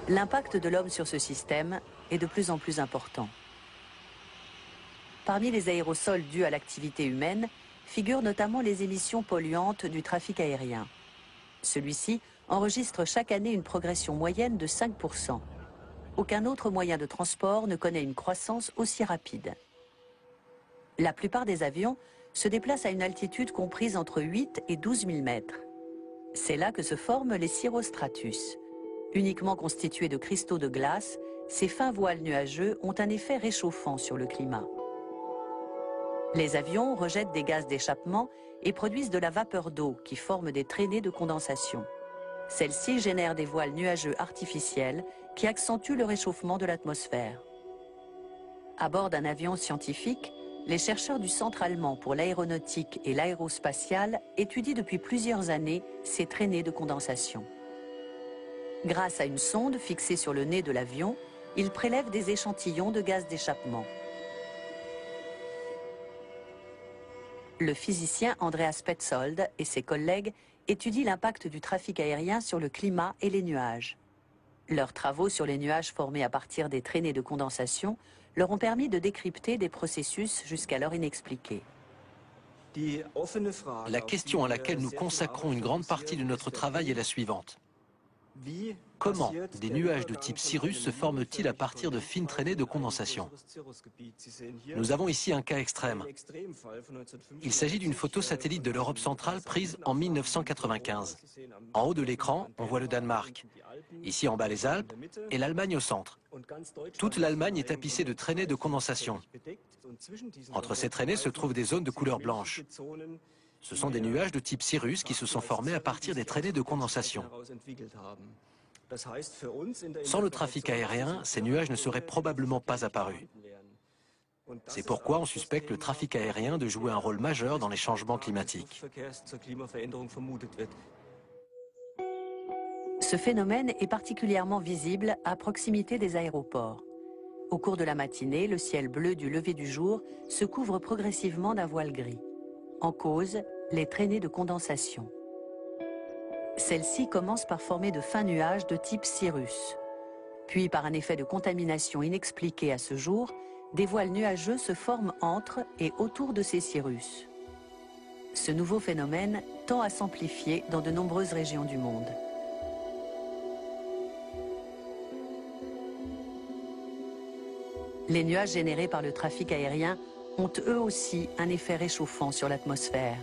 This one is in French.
L'impact de l'homme sur ce système est de plus en plus important. Parmi les aérosols dus à l'activité humaine figurent notamment les émissions polluantes du trafic aérien. Celui-ci enregistre chaque année une progression moyenne de 5%. Aucun autre moyen de transport ne connaît une croissance aussi rapide. La plupart des avions se déplacent à une altitude comprise entre 8 et 12 000 mètres. C'est là que se forment les cirrostratus. Uniquement constitués de cristaux de glace, ces fins voiles nuageux ont un effet réchauffant sur le climat. Les avions rejettent des gaz d'échappement et produisent de la vapeur d'eau qui forme des traînées de condensation. Celles-ci génèrent des voiles nuageux artificiels qui accentuent le réchauffement de l'atmosphère. À bord d'un avion scientifique, les chercheurs du Centre allemand pour l'aéronautique et l'aérospatiale étudient depuis plusieurs années ces traînées de condensation. Grâce à une sonde fixée sur le nez de l'avion, ils prélèvent des échantillons de gaz d'échappement. Le physicien Andreas Petzold et ses collègues étudient l'impact du trafic aérien sur le climat et les nuages. Leurs travaux sur les nuages formés à partir des traînées de condensation leur ont permis de décrypter des processus jusqu'alors inexpliqués. La question à laquelle nous consacrons une grande partie de notre travail est la suivante. Comment des nuages de type cirrus se forment-ils à partir de fines traînées de condensation? Nous avons ici un cas extrême. Il s'agit d'une photo satellite de l'Europe centrale prise en 1995. En haut de l'écran, on voit le Danemark. Ici en bas les Alpes et l'Allemagne au centre. Toute l'Allemagne est tapissée de traînées de condensation. Entre ces traînées se trouvent des zones de couleur blanche. Ce sont des nuages de type cirrus qui se sont formés à partir des traînées de condensation. Sans le trafic aérien, ces nuages ne seraient probablement pas apparus. C'est pourquoi on suspecte le trafic aérien de jouer un rôle majeur dans les changements climatiques. Ce phénomène est particulièrement visible à proximité des aéroports. Au cours de la matinée, le ciel bleu du lever du jour se couvre progressivement d'un voile gris. En cause, les traînées de condensation. Celles-ci commencent par former de fins nuages de type cirrus. Puis, par un effet de contamination inexpliqué à ce jour, des voiles nuageux se forment entre et autour de ces cirrus. Ce nouveau phénomène tend à s'amplifier dans de nombreuses régions du monde. Les nuages générés par le trafic aérien ont eux aussi un effet réchauffant sur l'atmosphère.